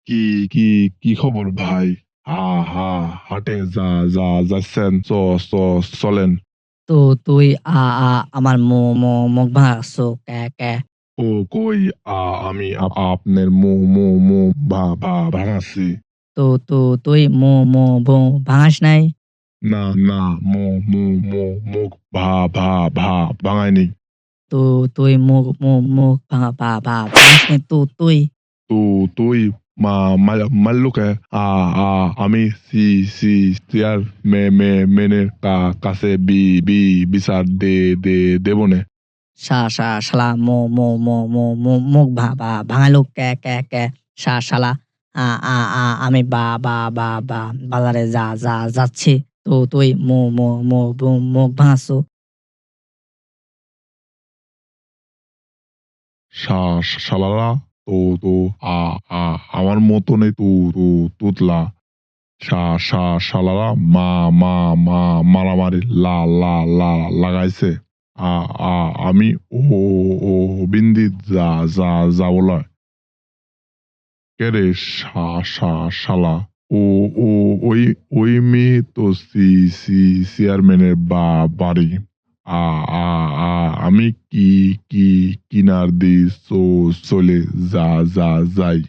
কি কি কি খবর ভাই? হা হা হাটে যাচ্ছেন চলেন। তো তুই আমার মুখ ভাঙাচ্ছো কে কে? ও কই আমি আপনার ভাঙাচ্ছি। তো তুই ভাঙাস নাই? না না মুখ ভা ভাঙায়নি। তো তুই মুখ ভাঙাস নাই তুই? তো তুই মা মাল্লুকে আমি সি সিয়ার মেনের কাছে বিচার দেবনে। শালা মুখ ভাঙালো কে শালা। আমি বাজারে যাচ্ছি। তো তুই মুখ ভাঙাচ্ছো। শালালা তো তো আ আ আমার মতনই তুতলা শালালা মা মা মারামারি লা লাগাইছে। আ আ আমি ও বিন্দি যাবলা কে রে শালা ও ও ওই ওই মেয়ে তো চেয়ারম্যানের বাড়ি। আ আ আ আমি কি কিনার দিয়ে চলে যাই।